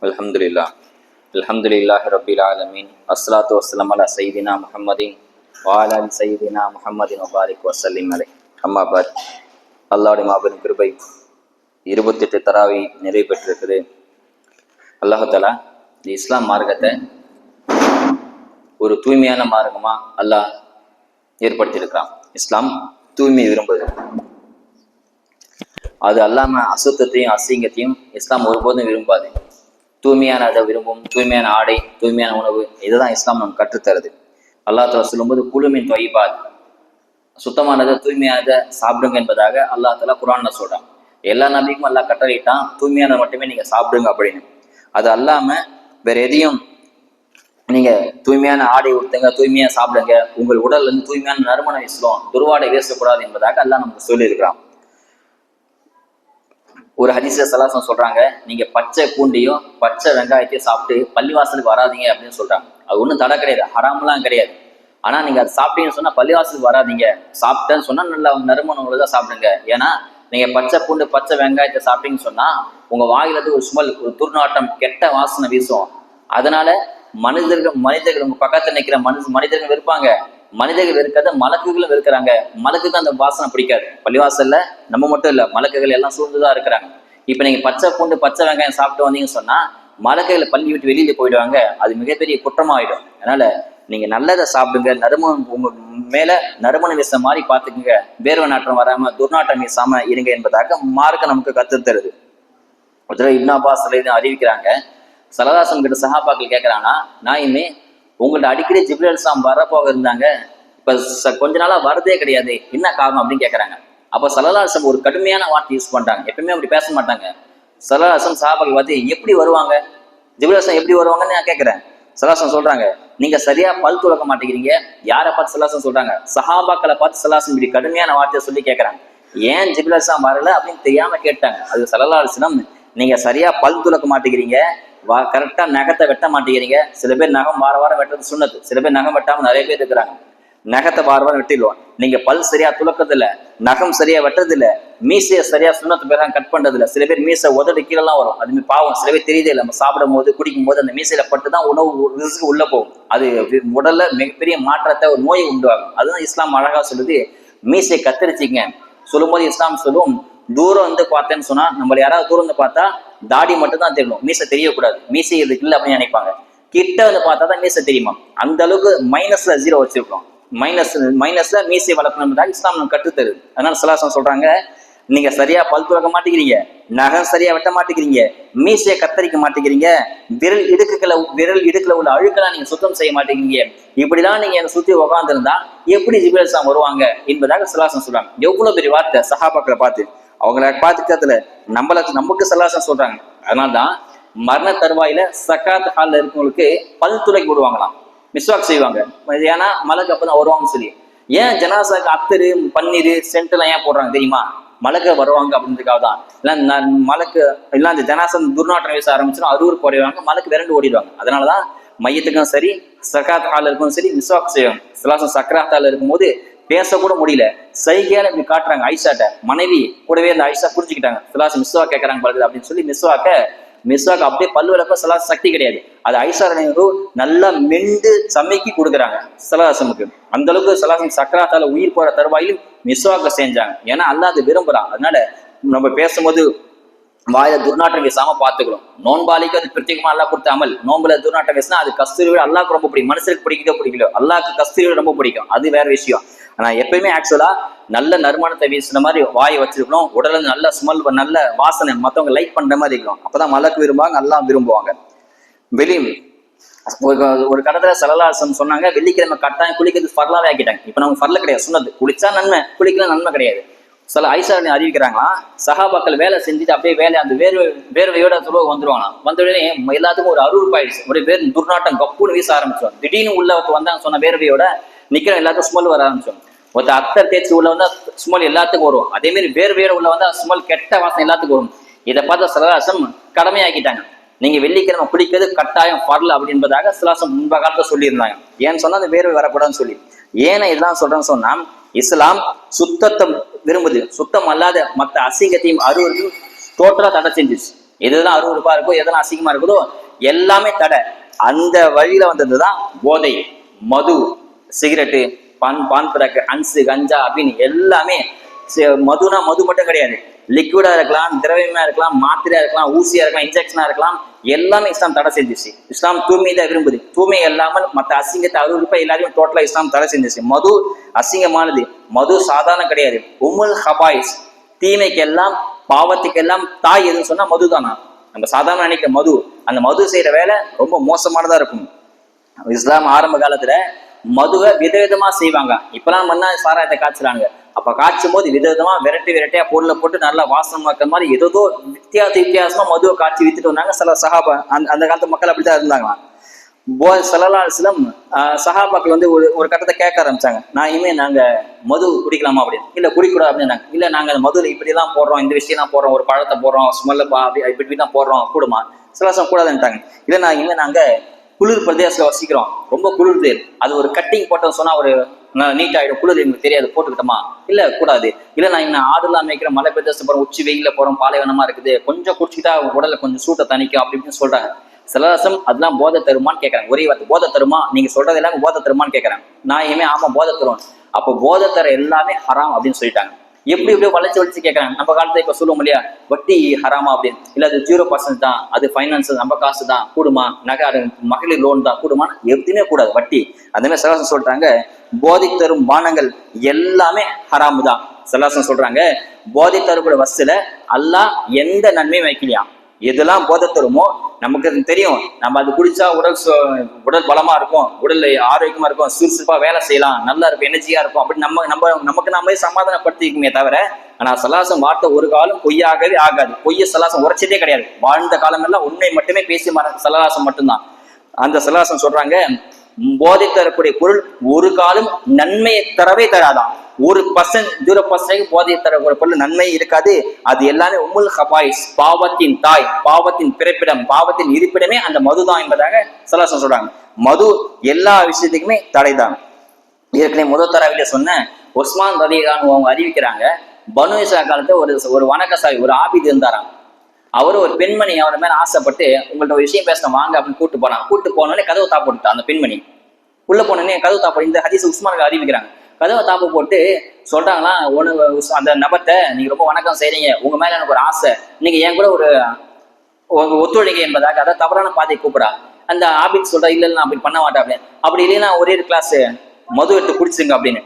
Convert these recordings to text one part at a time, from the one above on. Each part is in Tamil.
அல்ஹம்துலில்லாஹ் அல்ஹம்துலில்லாஹி ரப்பில் ஆலமீன் அஸ்ஸலாத்து வஸ்ஸலாமு அலா சய்யிதினா முஹம்மதின் வ அலா ஆலி சய்யிதினா முஹம்மதின் வ பாரிக் வஸல்லிம் அலைஹி. அம்மா பாத். அல்லாஹ்வுடைய மாபெரும் கிருபை 28 தராவி நிறைவு பெற்றிருக்குது. அல்லாஹ் தஆலா இந்த இஸ்லாம் மார்க்கத்தை ஒரு தூய்மையான மார்க்கமா அல்லாஹ் ஏற்படுத்தியிருக்கிறான். இஸ்லாம் தூய்மை விரும்புது. அது அல்லாம அசுத்தத்தையும் அசிங்கத்தையும் இஸ்லாம் ஒருபோதும் விரும்பாது. தூய்மையான அதை விரும்பும். தூய்மையான ஆடை, தூய்மையான உணவு, இதுதான் இஸ்லாம் நமக்கு கற்றுத்தருது. அல்லாஹ் தஆலா சொல்லும்போது குலுமின் தொய்பாத், சுத்தமானதை தூய்மையானதை சாப்பிடுங்க என்பதாக அல்லாஹ் தஆலா குர்ஆன்ல சொல்றான். எல்லா நபிக்கும் அல்லாஹ் கட்டளையிட்டான் தூய்மையான மட்டுமே நீங்க சாப்பிடுங்க அப்படின்னு. அது அல்லாம வேற எதையும் நீங்க தூய்மையான ஆடை உடுத்துங்க, தூய்மையா சாப்பிடுங்க, உங்கள் உடல்ல இருந்து தூய்மையான நறுமணம் வீசலாம், துர்வாடை வீசக்கூடாது என்பதாக அல்லாஹ் நமக்கு சொல்லியிருக்கிறான். ஒரு ஹதீஸ்ல ஸல்லல்லாஹு சொல்றாங்க, நீங்க பச்சை பூண்டையும் பச்சை வெங்காயத்தையும் சாப்பிட்டு பள்ளிவாசலுக்கு வராதீங்க அப்படின்னு சொல்றாங்க. அது ஒன்றும் தடை கிடையாது, ஹராம்லாம் கிடையாது. ஆனா நீங்க அதை சாப்பிட்டீங்கன்னு சொன்னா பள்ளிவாசலுக்கு வராதீங்க. சாப்பிட்டேன்னு சொன்னா நல்லா நறுமணம் தான் சாப்பிடுங்க. ஏன்னா நீங்க பச்சை பூண்டு பச்சை வெங்காயத்தை சாப்பிட்டீங்கன்னு சொன்னா உங்க வாயில இருந்து ஒரு ஸ்மெல், ஒரு துர்நாற்றம், கெட்ட வாசனை வீசும். அதனால மனிதர்கள் உங்க பக்கத்துல நிக்கிற மனிதர்கள் வெறுப்பாங்க. மனிதர்கள் வெறுக்காத மலக்குகளும் வெறுக்கிறாங்க. மலக்குக்கு அந்த வாசனை பிடிக்காது. பள்ளிவாசல்ல நம்ம மட்டும் இல்ல, மலக்குகள் எல்லாம் சூழ்ந்துதான் இருக்கிறாங்க. இப்ப நீங்க பச்சை பூண்டு பச்சை வெங்காயம் சாப்பிட்டு வந்தீங்கன்னு சொன்னா மலக்குகளை பள்ளி விட்டு வெளியில போயிடுவாங்க. அது மிகப்பெரிய குற்றமாயிடும். அதனால நீங்க நல்லதை சாப்பிடுங்க. நறுமணம் உங்க மேல நறுமணம் வீச மாதிரி பாத்துக்குங்க. வேர்வை நாற்றம் வராம துர்நாற்றம் வீசாம இருங்க என்பதாக மார்க்க நமக்கு கத்துத்தருது. இப்னு அப்பாஸ் அறிவிக்கிறாங்க, ஸல்லல்லாஹு கிட்ட சஹாபாக்கள் கேட்கிறாங்கன்னா, நான் இனிமே உங்கள்ட்ட அடிக்கடி ஜிப்ரீல் அலைஹிஸ்ஸலாம் வரப்போக இருந்தாங்க, இப்ப கொஞ்ச நாளா வரதே கிடையாது, என்ன காரணம் அப்படின்னு கேட்கறாங்க. அப்ப ஸல்லல்லாஹு அலைஹி வஸல்லம் ஒரு கடுமையான வார்த்தை யூஸ் பண்றாங்க. எப்பவுமே அப்படி பேச மாட்டாங்க. ஸல்லல்லாஹு அலைஹி வஸல்லம் சஹாபாக்கள் பார்த்து எப்படி வருவாங்க, ஜிப்ரீல் அலைஹிஸ்ஸலாம் எப்படி வருவாங்கன்னு நான் கேட்கிறேன். ஸல்லல்லாஹு அலைஹி வஸல்லம் சொல்றாங்க, நீங்க சரியா பல் துலக்க மாட்டேங்கிறீங்க. யாரை பார்த்து ஸல்லல்லாஹு அலைஹி வஸல்லம் சொல்றாங்க? சஹாபாக்களை பார்த்து ஸல்லல்லாஹு அலைஹி வஸல்லம் இப்படி கடுமையான வார்த்தையை சொல்லி கேட்கறாங்க. ஏன் ஜிப்ரீல் அலைஹிஸ்ஸலாம் வரல அப்படின்னு தெரியாம கேட்டாங்க. அது ஸல்லல்லாஹு அலைஹி வஸல்லம், நீங்க சரியா பல் துலக்க மாட்டேங்கிறீங்க, கரெக்டா நகத்தை வெட்ட மாட்டேங்கிறீங்க. சில பேர் நகம் வாரம் வெட்டுறது சுன்னத்து, சில பேர் நகம் வெட்டாம நிறைய பேர் இருக்கிறாங்க. நகத்தை வாரம் வெட்டிடுவோம். நீங்க பல் சரியா துலக்கிறது இல்ல, நகம் சரியா வெட்டுறது இல்ல, மீசையை சரியா சுண்ணத்து பேராங்க கட் பண்றது இல்ல. சில பேர் மீசை உதடு கீழெல்லாம் வரும், அதுமே பாவம். சில பேர் தெரியுதே இல்லை, நம்ம சாப்பிடும் போது குடிக்கும் போது அந்த மீசையில பட்டுதான் உணவு உள்ள போகும். அது உடல்ல மிகப்பெரிய மாற்றத்தை, ஒரு நோயை உண்டாகும். அதுதான் இஸ்லாம் அழகா சொல்லுது, மீசையை கத்தரிச்சிங்க. சொல்லும் போது இஸ்லாம் சொல்லும், தூரம் வந்து பார்த்தேன்னு சொன்னா, நம்மள யாராவது தூரம் வந்து பார்த்தா தாடி மட்டும் தான் தெரியணும், மீசை தெரியக்கூடாது. மீசை இதுக்கு இல்லை அப்படின்னு நினைப்பாங்க. கிட்ட வந்து பார்த்தா தான் மீசை தெரியுமா. அந்த அளவுக்கு மைனஸ்ல 0 வச்சிருக்கோம். மைனஸ்ல மீசை வளர்க்கணும் இஸ்லாம் நமக்கு கற்றுத்தருது. அதனால ஸல்லல்லாஹு அலைஹி வஸல்லம் சொல்றாங்க, நீங்க சரியா பல் துலக்க மாட்டேங்கிறீங்க, நகம் சரியா வெட்ட மாட்டேங்கிறீங்க, மீசையை கத்தரிக்க மாட்டேங்கிறீங்க, விரல் இடுக்குல உள்ள அழுக்கெல்லாம் நீங்க சுத்தம் செய்ய மாட்டேங்கிறீங்க. இப்படிதான் நீங்க என்னை சுத்தி உட்கார்ந்துருந்தா எப்படி ஜிப்ரீல் அலைஹிஸ்ஸலாம் வருவாங்க என்பதாக ஸல்லல்லாஹு அலைஹி வஸல்லம் சொல்றாங்க. எவ்வளவு பெரிய வார்த்தை சஹாபாக்களை பார்த்து. அவங்கள பார்த்துக்கிறதுல நமக்கு ஸல்லல்லாஹு அலைஹி வஸல்லம் சொல்றாங்க. அதனால்தான் மரண தருவாயில சக்காத் ஹால்ல இருக்கவங்களுக்கு பல் துளைக்கி விடுவாங்களாம், மிஸ்வாக் செய்வாங்க. ஏன்னா மலக்கு அப்பதான் வருவாங்கன்னு சொல்லி. ஏன் ஜனாசாக்கு அத்தரு பன்னீர் சென்ட் எல்லாம் ஏன் போடுறாங்க தெரியுமா? மலக்கு வருவாங்க அப்படின்றதுக்காக தான். இல்ல மலக்கு இல்ல அந்த ஜனாசம் துர்நாற்றம் வீச ஆரம்பிச்சுன்னா அறுவருக்கு ஓடிடுவாங்க, மலக்கு விரண்டு ஓடிடுவாங்க. அதனாலதான் மையத்துக்கும் சரி சக்காத் ஹால் இருக்கும் சரி மிஸ்வாக் செய்வாங்க. ஸல்லல்லாஹு சக்கராத் ஹால் இருக்கும்போது பேசக்கூட முடியல, சைகையால இப்படி காட்டுறாங்க. ஆயிஷாட்ட மனைவி கூடவே அந்த ஆயிஷா புரிஞ்சுக்கிட்டாங்க, ஸல்லல்லாஹு மிஸ்வாக் கேட்கறாங்க பழகுது அப்படின்னு சொல்லி மிஸ்வாக் அப்படியே பல்லு விளக்க ஸல்லல்லாஹு சக்தி கிடையாது. அது ஆயிஷா நல்லா மெண்டு சமைக்கி கொடுக்குறாங்க ஸல்லல்லாஹு. அந்த அளவுக்கு ஸல்லல்லாஹு சக்கராத்தால உயிர் போற தருவாயிலும் மிஸ்வாக்க செஞ்சாங்க. ஏன்னா அல்லாஹ் அது விரும்புறான். அதனால நம்ம பேசும்போது வாயில துர்நாற்றம் வீசாம பாத்துக்கிறோம். நோன்பாளிக்கு அது பிரத்யேகமா அல்லாஹ் கொடுத்த அமல். நோன்புல துர்நாற்றம் வீசினா அது கஸ்தூரி விட அல்லாஹ்க்கு ரொம்ப பிடிக்கும். மனுஷருக்கு பிடிக்கல, அல்லாஹ்க்கு கஸ்தூரி ரொம்ப பிடிக்கும். அது வேற விஷயம். ஆனா எப்பயுமே ஆக்சுவலா நல்ல நறுமணத்தை வீசுன மாதிரி வாயை வச்சிருக்கணும். உடல நல்ல ஸ்மெல், நல்ல வாசனை மத்தவங்க லைக் பண்ற மாதிரி இருக்கணும். அப்பதான் மலக்கு விரும்புவாங்க, அல்லாஹ் விரும்புவாங்க. ஒரு கடத்துல ஸல்லல்லாஹு அலைஹி வஸல்லம் சொன்னாங்க, வெள்ளிக்கிழமை கட்டாயம் குளிக்கிறது ஃபர்லாவே ஆக்கிட்டாங்க. இப்ப நமக்கு ஃபர்ல கிடையாது, சுன்னத்து. குளிச்சா நன்மை, குளிக்கலாம் நன்மை கிடையாது. சில ஆயிஷா அறிவிக்கிறாங்களா, சஹாபாக்கள் வேலை செஞ்சுட்டு அப்படியே அந்த வேர்வையோட துருவ வந்துருவாங்களாம். வந்த உடனே எல்லாத்துக்கும் ஒரு அருவருப்பு ஆயிடுச்சு. ஒரு துர்நாட்டம் கப்புன்னு வீச ஆரம்பிச்சோம். திடீர்னு உள்ள வந்தாங்க சொன்ன வேர்வையோட நிக்கிற எல்லாத்துக்கும் ஸ்மெல் வர ஆரம்பிச்சோம். ஒரு அத்தர் தேய்ச்சி உள்ள வந்தா ஸ்மெல் எல்லாத்துக்கும் வரும். அதே மாதிரி வேர்வையோட உள்ள வந்தா ஸ்மெல், கெட்ட வாசனை எல்லாத்துக்கும் வரும். இதை பார்த்து ஸல்லல்லாஹு அலைஹி வஸல்லம் கடமையாக்கிட்டாங்க. நீங்க வெள்ளிக்கிழமை குளிக்கிறது கட்டாயம் ஃபர்ல் அப்படின்றதாக ஸல்லல்லாஹு அலைஹி வஸல்லம் முன்பு காலத்துல சொல்லியிருந்தாங்க. ஏன்னு சொன்னா அந்த வேர்வை வரக்கூடாதுன்னு சொல்லி. ஏன்னா இதெல்லாம் சொல்றேன்னு சொன்னா, இஸ்லாம் சுத்தத்தை விரும்புது. சுத்தம் அல்லாத மற்ற அசிங்கத்தையும் அருவத்தையும் டோட்டலா தடை செஞ்சிச்சு. எதுதான் அருவருப்பா இருக்கோ, எதெல்லாம் அசிங்கமா இருக்குதோ எல்லாமே தடை. அந்த வழியில வந்ததுதான் போதை, மது, சிகரெட்டு, பான் பிறகு, அன்சு, கஞ்சா அப்படின்னு எல்லாமே. மதுனா மது மட்டும் கிடையாது, லிக்விடா இருக்கலாம், திரவியமா இருக்கலாம், மாத்திரையா இருக்கலாம், ஊசியா இருக்கலாம், இன்ஜெக்ஷனா இருக்கலாம், எல்லாமே இஸ்லாம் தடை செஞ்சிச்சு. இஸ்லாம் தூய்மை தான் விரும்புது. தூய்மை இல்லாமல் மற்ற அசிங்கத்தை அருவருப்பை எல்லாத்தையும் டோட்டலா இஸ்லாம் தடை செஞ்சிச்சு. மது அசிங்கமானது, மது சாதாரண கிடையாது. உமுல் ஹபாயிஸ், தீமைக்கெல்லாம் பாவத்துக்கெல்லாம் தாய் எதுன்னு சொன்னா மது தானா. நம்ம சாதாரண நினைக்கிற மது, அந்த மது செய்யற வேலை ரொம்ப மோசமானதா இருக்கும். இஸ்லாம் ஆரம்ப காலத்துல மதுவை விதவிதமா செய்வாங்க. இப்பெல்லாம் மண்ணா சாராயத்தை காய்ச்சுறாங்க. அப்ப காய்ச்சும் போது விதவிதமா விரட்டியா பொருளை போட்டு நல்லா வாசனமாக்குற மாதிரி ஏதோ வித்தியாசமா மதுவை காய்ச்சி வித்துட்டு வந்தாங்க சில சஹாபா. அந்த காலத்து மக்கள் அப்படித்தான் இருந்தாங்களாம். ஸல்லல்லாஹு அலைஹி வஸல்லம் சஹாபாக்கள் வந்து ஒரு கட்டத்தை கேட்க ஆரம்பிச்சாங்க, நான் இனிமே நாங்க மது குடிக்கலாமா அப்படின்னு. இல்ல குடிக்கூடாது அப்படின்னாங்க. இல்ல நாங்க அந்த மதுல இப்படி எல்லாம் போடுறோம், இந்த விஷயம் போடுறோம், ஒரு பழத்தை போடுறோம், ஸ்மெல்ல இப்படி தான் போடுறோம், கூடுமா? சிலசம் கூடாதுன்ட்டாங்க. இல்ல நான் இனிமே நாங்க குளிர் பிரதேசத்துல வசிக்கிறோம், ரொம்ப குளிர்து, அது ஒரு கட்டிங் போட்டோம் சொன்னா ஒரு நீட் ஆயிடும், குளிர் எங்களுக்கு தெரியாது, போட்டுக்கிட்டோமா? இல்ல கூடாது. இல்ல நான் இன்னும் ஆடுலாம் மேய்க்கிற மலை பிரதேசம் போறோம், உச்சி வெயில போறோம், பாலைவனமா இருக்குது, கொஞ்சம் குடிச்சிட்டா உடலை கொஞ்சம் சூட்டை தணிக்கும் அப்படி இப்படின்னு சொல்றாங்க. சிலரசம் அதெல்லாம் போதை தருமான்னு கேட்கறாங்க. ஒரே வார்த்தை போதை தருமா, நீங்க சொல்றது எல்லாமே போதை தருமான்னு கேட்கறாங்க. நான் இனிமே ஆமா போதை தருவோம். அப்போ போதை தர எல்லாமே ஹராம் அப்படின்னு சொல்லிட்டாங்க. எப்படி எப்படியோ வளைச்சு கேட்கறாங்க. நம்ம காலத்துல இப்ப சொல்லுவோம் இல்லையா, வட்டி ஹராமா அப்படின்னு. இல்ல அது 0% தான், அது ஃபைனான்ஸ் நம்ம காசு தான், கூடுமா? நகை மகளிர் லோன் தான், கூடுமான்னு எதுவுமே கூடாது வட்டி. அந்த மாதிரி சிலரசம் சொல்றாங்க போதை தரும் பானங்கள் எல்லாமே ஹராமு தான். சிலரசம் சொல்றாங்க போதை தரக்கூடிய வசூல அல்லாஹ் எந்த நன்மையும் வைக்கலையா. எதெல்லாம் போதை தருமோ நமக்கு தெரியும், நம்ம அது குடிச்சா உடல் பலமா இருக்கும், உடல் ஆரோக்கியமா இருக்கும், சுறுசுறுப்பா வேலை செய்யலாம், நல்லா இருக்கும், எனர்ஜியா இருக்கும் அப்படி நமக்கு நாம சமாதானப்படுத்திக்குமே தவிர. ஆனா சலாசம் வார்த்தை ஒரு காலம் பொய்யாகவே ஆகாது. பொய்ய சலாசம் உரைச்சதே கிடையாது. வாழ்ந்த காலம் எல்லாம் உண்மை மட்டுமே பேசி சலாசம் மட்டும்தான். அந்த சலாசம் சொல்றாங்க போதை தரக்கூடிய பொருள் ஒரு காலம் நன்மையை தரவே தராதான். 0% போதை தரக்கூடிய பொருள் நன்மை இருக்காது. அது எல்லாமே உம்முல் ஹபாயிஸ், பாவத்தின் தாய், பாவத்தின் பிறப்பிடம், பாவத்தின் இருப்பிடமே அந்த மதுதான் என்பதாக சலாசம் சொல்றாங்க. மது எல்லா விஷயத்துக்குமே தடைதான். ஏற்கனவே முதல் தரவில சொன்ன உஸ்மான் ரலியல்லாஹு அன்ஹு அவங்க அறிவிக்கிறாங்க, பனு இஸ்ரா காலத்துல ஒரு வணக்கசாமி, ஒரு ஆபித் இருந்தாராம். அவரு ஒரு பெண்மணி அவரை மேல ஆசைப்பட்டு உங்கள்ட்ட ஒரு விஷயம் பேசணும் வாங்க அப்படின்னு கூட்டு போனோடனே கதவை தாப்பிட்டா. அந்த பெண்மணி உள்ள போனோடனே கதவு தாப்பு, இந்த ஹதீஸ் உஸ்மான் அறிவிக்கிறாங்க. கதவை தாப்பு போட்டு சொல்றாங்களா, அந்த நபர்கிட்ட நீங்க ரொம்ப வணக்கம் செய்றீங்க, உங்க மேல எனக்கு ஒரு ஆசை, நீங்க என் கூட ஒரு ஒத்துழைக்க என்பதாக அதை தவறான பாதையை கூப்பிடா. அந்த ஆபிட் சொல்றா, இல்ல நான் அப்படி பண்ண மாட்டேன் அப்படின்னு. அப்படி இல்லைன்னா ஒரே கிளாஸ் மது எடுத்து குடிச்சுங்க அப்படின்னு.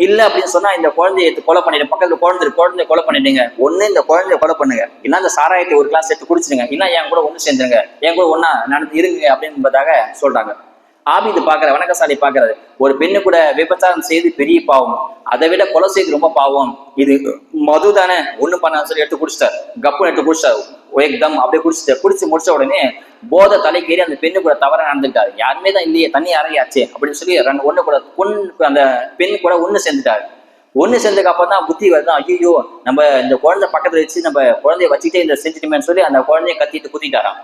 இல்ல அப்படின்னு சொன்னா இந்த குழந்தைய எடுத்து கொலை பண்ணிடு, பக்கத்துல குழந்தைய கொலை பண்ணிடுங்க. ஒண்ணு இந்த குழந்தைய கொலை பண்ணுங்க, இல்ல இந்த சாராயத்தை ஒரு கிளாஸ் எடுத்து குடிச்சிருங்க, இல்ல என் கூட ஒண்ணு சேர்ந்துருங்க, என் கூட ஒன்னா நடந்து இருங்க அப்படின்பதாக சொல்றாங்க. ஆபிது பாக்குற, வணக்கசாலி பாக்குறது, ஒரு பெண்ணு கூட விபச்சாரம் செய்து பெரிய பாவம், அதை விட கொலை செய்து ரொம்ப பாவம். இது மது தானே, ஒண்ணும் பண்ண சொல்லி எடுத்து குடிச்சிட்டாரு, கப்புன்னு எடுத்து குடிச்சிட்டாரு, ஏக்தம் அப்படியே குடிச்சு முடிச்ச உடனே போதை தலைக்கேறி அந்த பெண்ணு கூட தவற நடந்துட்டாரு. யாருமே தான் இல்லையே, தண்ணி அறையாச்சே அப்படின்னு சொல்லி அந்த பெண்ணு கூட ஒண்ணு சேர்ந்துட்டாரு. ஒண்ணு சேர்ந்ததுக்கு அப்புறம் தான் புத்தி வருது, ஐயோ நம்ம இந்த குழந்தை பக்கத்துல வச்சு நம்ம குழந்தைய வச்சுக்கிட்டே இந்த செஞ்சுட்டுமேன்னு சொல்லி அந்த குழந்தைய கத்திட்டு குத்திட்டாராம்.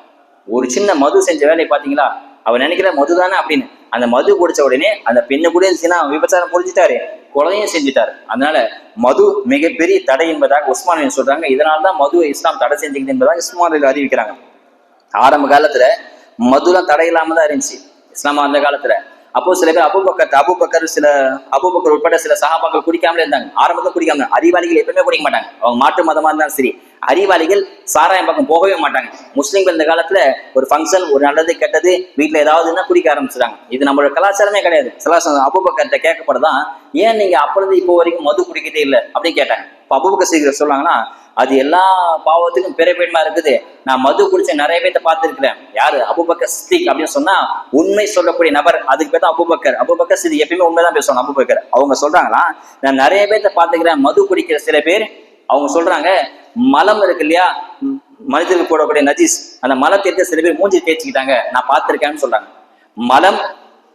ஒரு சின்ன மது செஞ்ச வேலையை பாத்தீங்களா, அவர் நினைக்கிற மது தானே அப்படின்னு. அந்த மது குடிச்ச உடனே அந்த பெண்ணு கூட இருந்துச்சுன்னா விபச்சாரம் புரிஞ்சுட்டாரு, கொலையும் செஞ்சுட்டாரு. அதனால மது மிகப்பெரிய தடை என்பதாக உஸ்மான் சொல்றாங்க. இதனால்தான் மதுவை இஸ்லாம் தடை செஞ்சுக்குது என்பதாக உஸ்மான் அறிவிக்கிறாங்க. ஆரம்ப காலத்துல மதுலாம் தடை இல்லாம தான் இருந்துச்சு இஸ்லாம் அந்த காலத்துல. அப்போ சில பேர் அபூபக்கர் உட்பட சில சஹாபாக்கள் குடிக்காமலே இருந்தாங்க. ஆரம்பத்தில் குடிக்காம, அறிவாளிகள் எப்பவுமே குடிக்க மாட்டாங்க, அவங்க மாற்று மதமா இருந்தாலும் சரி. அறிவாளிகள் சாராயம் பக்கம் போகவே மாட்டாங்க. முஸ்லீம்கள் இந்த காலத்துல ஒரு ஃபங்க்ஷன், ஒரு நல்லது கெட்டது, வீட்டுல ஏதாவதுன்னா குடிக்க ஆரம்பிச்சிட்டாங்க. இது நம்மளோட கலாச்சாரமே கிடையாது. சில அபூபக்கர்கிட்ட கேட்கப்படுதான், ஏன் நீங்க அப்பொழுது இப்போ வரைக்கும் மது குடிக்கிறதே இல்லை அப்படின்னு கேட்டாங்க. இப்போ அபூபக்கர் சீக்கிரம் சொல்லுவாங்கன்னா, அது எல்லா பாவத்துக்கும் பிறப்பேடமா இருக்குது, நான் மது குடிச்ச நிறைய பேர்த்த பார்த்துருக்கிறேன். யாரு? அபூபக்கர் சித்திக் அப்படின்னு சொன்னா உண்மை சொல்லக்கூடிய நபர், அதுக்கு பேர் தான் அபூபக்கர் சித்திக். எப்பயுமே உண்மைதான் பேசுவாங்க அபூபக்கர். அவங்க சொல்றாங்களா, நான் நிறைய பேர்த்த பார்த்துக்கிறேன் மது குடிக்கிற சில பேர். அவங்க சொல்றாங்க, மலம் இருக்கு இல்லையா, மனிதர்கள் போடக்கூடிய நஜீஸ், அந்த மலத்தை எடுத்து சில பேர் மூஞ்சி தேய்ச்சிக்கிட்டாங்க, நான் பார்த்திருக்கேன்னு சொல்றாங்க. மலம்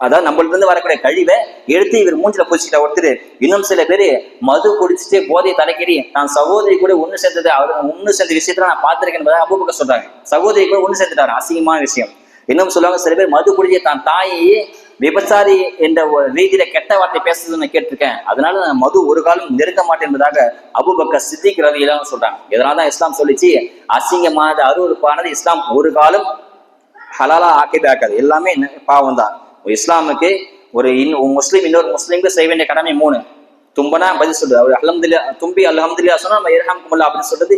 அதாவது நம்மள்ட்ட இருந்து வரக்கூடிய கழிவை எடுத்து இவர் மூஞ்சில பூச்சிக்கிட்ட ஒருத்தர். இன்னும் சில பேரு மது குடிச்சிட்டு போதை தலைக்கேறி நான் சகோதரி கூட ஒண்ணு சேர்ந்தது, அவர் ஒண்ணு சேர்ந்த விஷயத்துல நான் பார்த்திருக்கேன் அபூபக்கர் சொல்றாங்க. சகோதரி கூட ஒண்ணு சேர்ந்துட்டாரு, அசிங்கமான விஷயம். இன்னும் சொல்லுவாங்க, சில பேர் மது குடிச்சு தான் தாயையே விபச்சாரி என்ற ஒரு ரீதியில கெட்ட வார்த்தை பேசுறதுன்னு நான் கேட்டிருக்கேன். அதனால நான் மது ஒரு காலம் நெருங்க மாட்டேன் என்பதாக அபூபக்கர் சித்திக் ரலியல்லாஹு அன்ஹு சொல்றாங்க. இதனாலதான் இஸ்லாம் சொல்லிச்சு, அசிங்கமானது அருவருப்பானது இஸ்லாம் ஒரு காலம் ஹலாலா ஆக்கவே ஆக்காது, எல்லாமே பாவம் தான். இஸ்லாமுக்கு ஒரு முஸ்லீம் இன்னொரு முஸ்லீமுக்கு செய்ய வேண்டிய கடமை 3. தும்பனா பதில் சொல்றது, அவர் அல்ஹம்துலில்லாஹ் தும்பி அல்ஹம்துலில்லாஹ் சொன்னா நம்ம இர்ஹம்குமுல்லாஹ் அப்படின்னு சொல்றது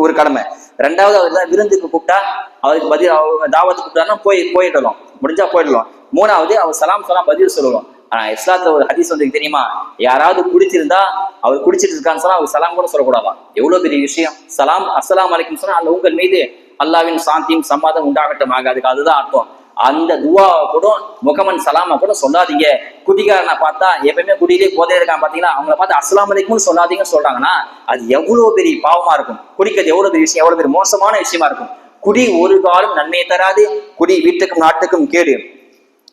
ஒரு கடமை. 2வது அவர் தான் விருந்துக்கு கூப்பிட்டா அவருக்கு பதில், தாவத்து கூப்பிட்டாருன்னா போயிடலாம், முடிஞ்சா போயிடலாம். 3வது அவர் சலாம் சொன்னா பதில் சொல்லலாம். ஆனா இஸ்லாத்துல ஒரு ஹதீஸ் வந்து தெரியுமா, யாராவது குடிச்சிருந்தா அவர் குடிச்சிட்டு இருக்கான்னு சொன்னா அவர் சலாம் கூட சொல்லக்கூடாதான். எவ்வளவு பெரிய விஷயம்! சலாம் அஸ்ஸலாமு அலைக்கும் சொன்னா அல்ல உங்கள் மீது அல்லாவின் சாந்தியும் சமாதம் உண்டாகட்டும் ஆகாதுக்கு, அதுதான் அர்த்தம். அந்த துவா கூட முகமன் சலாமா கூட சொல்லாதீங்க. குடிகாரனை பார்த்தா எப்பயுமே குடியிலே போதே இருக்கான் பாத்தீங்கன்னா, அவங்கள பார்த்து அஸ்ஸலாமு அலைக்கும் சொல்லாதீங்கன்னு சொல்றாங்கன்னா அது எவ்வளவு பெரிய பாவமா இருக்கும். குடிக்கிறது எவ்வளவு பெரிய விஷயம், எவ்வளவு பெரிய மோசமான விஷயமா இருக்கும். குடி ஒரு காலம் நன்மையை தராது. குடி வீட்டுக்கும் நாட்டுக்கும் கேடு.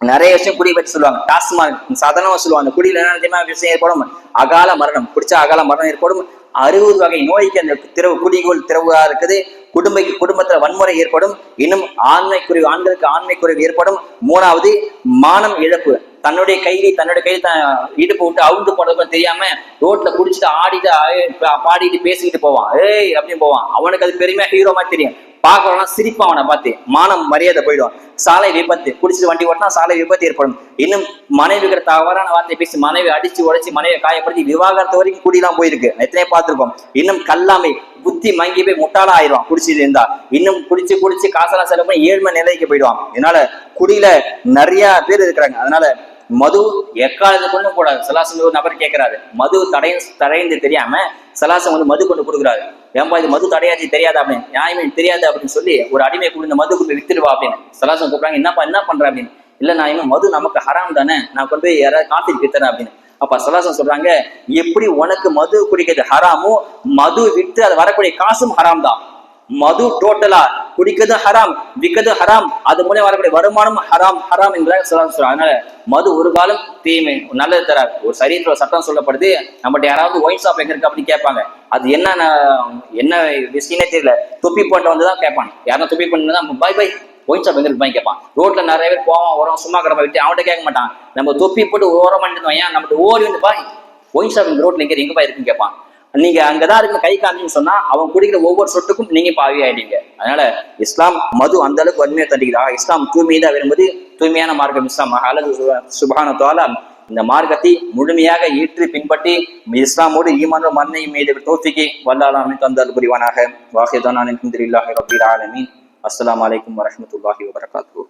நிறைய விஷயம் குடியை பற்றி சொல்லுவாங்க. டாஸ்மாக் சாதாரணமா சொல்லுவாங்க, குடியில என்ன விஷயம் ஏற்படும், அகால மரணம், குடிச்சா அகால மரணம் ஏற்படும். 60 வகை நோய்க்கு அந்த குடிகோல் திறவுகா இருக்குது. குடும்பத்துல வன்முறை ஏற்படும். இன்னும் ஆண்களுக்கு ஆண்மை குறைவு ஏற்படும். 3வது மானம் இழப்பு. தன்னுடைய கையில இடுப்பு விட்டு அவுந்து போடுறதுன்னு தெரியாம ரோட்ல குடிச்சிட்டு ஆடிட்டு பாடிட்டு பேசிக்கிட்டு போவான், ஏய் அப்படின்னு போவான். அவனுக்கு அது பெருமையா ஹீரோ மாதிரி தெரியும். பார்க்கறவனா சிரிப்பான் அவனை பார்த்து, மானம் மரியாதை போயிடும். சாலை விபத்து, குடிச்சிட்டு வண்டி ஓட்டினா சாலை விபத்து ஏற்படும். இன்னும் மனைவிக்கிற தவறான வார்த்தை பேசி மனைவி அடிச்சு உடைச்சு மனைவியை காயப்படுத்தி விவாகரத்து வரைக்கும் குடிலாம் போயிருக்கு, எத்தனை பார்த்திருக்கோம். இன்னும் கல்லாமை, புத்தி மங்கி போய் முட்டாளா ஆயிடுவான் குடிச்சிட்டு இருந்தா. இன்னும் குடிச்சு காசெல்லாம் செலவு பண்ணி ஏழ்மை நிலைக்கு போயிடுவான். அதனால குடியில நிறைய பேர் இருக்கிறாங்க. அதனால மது எக்காலத்து கொண்டும் கூடாது. சலாசம் ஒரு நபர் கேட்கிறாரு, மது தடைந்து தெரியாம சலாசம் வந்து மது கொண்டு கொடுக்குறாரு. ஏன்பா இது மது தடையாச்சு தெரியாது அப்படின்னு, நியாயமே தெரியாது அப்படின்னு சொல்லி ஒரு அடிமை கூட இந்த மது கொண்டு வித்துடுவா அப்படின்னு சலாசம் கூப்பிடுறாங்க. என்னப்பா என்ன பண்ற அப்படின்னு, இல்ல நான் இன்னும் மது நமக்கு ஹராம் தானே, நான் கொண்டு போய் யாராவது காஃபி வித்துறேன் அப்படின்னு. அப்ப சலாசம் சொல்றாங்க, எப்படி உனக்கு மது குடிக்கிறது ஹராமோ மது விட்டு அது வரக்கூடிய காசும் ஹராம் தான். மது டோட்டலா குடிக்கிறது ஹராம், விற்கிறது ஹராம், அது மூலம் வரக்கூடிய வருமானம் ஹராம் என்கிறார் சொல்றாங்க. அதனால மது ஒரு காலம் தீமை, நல்லது தராது. ஒரு சரீரத்துல சட்டம் சொல்லப்படுது, நம்மகிட்ட யாராவது ஒயின் ஷாப் எங்க இருக்கு அப்படின்னு கேட்பாங்க. அது என்ன விஷயமே தெரியல, தொப்பி போட்டு வந்துதான் கேட்பாங்க. யாரும் தொப்பி பண்ணிதான் பை ஒயின் ஷாப் எங்க இருக்கு கேட்பான். ரோட்ல நிறைய பேர் போவான் வரும், சும்மா கடமை விட்டு அவன்கிட்ட கேட்க மாட்டான். நம்ம தொப்பி போட்டு ஓரம் பண்ணிட்டு ஏன் நம்மகிட்ட ஓடி வந்து பாய் ஒயின் ஷாப் இந்த ரோட்ல எங்கப்பா இருக்குன்னு கேட்பான். நீங்க அங்கதான் இருக்கு கை காமின்னு சொன்னா அவன் குடிக்கிற ஒவ்வொரு சொட்டுக்கும் நீங்க பாவி ஆயிட்டீங்க. அதனால இஸ்லாம் மது அந்த அளவுக்கு வன்மையை தண்டிக்கிறாங்க. இஸ்லாம் தூய்மையை விரும்புது, தூய்மையான மார்க்கம் இஸ்லாம். அல்லாஹ் சுப்ஹானஹு வ தஆலா இந்த மார்க்கத்தை முழுமையாக ஏற்று பின்பற்றி இஸ்லாமோடு ஈமானோடு மன்னை மீது தௌஃபீகை வல்லாஹ் தந்தல் புரிவானாக. வாஹிதானா அல்ஹம்துலில்லாஹி ரப்பில் ஆலமீன். அஸ்ஸலாமு அலைக்கும் வரஹ்மத்துல்லாஹி வபரகாத்துஹு.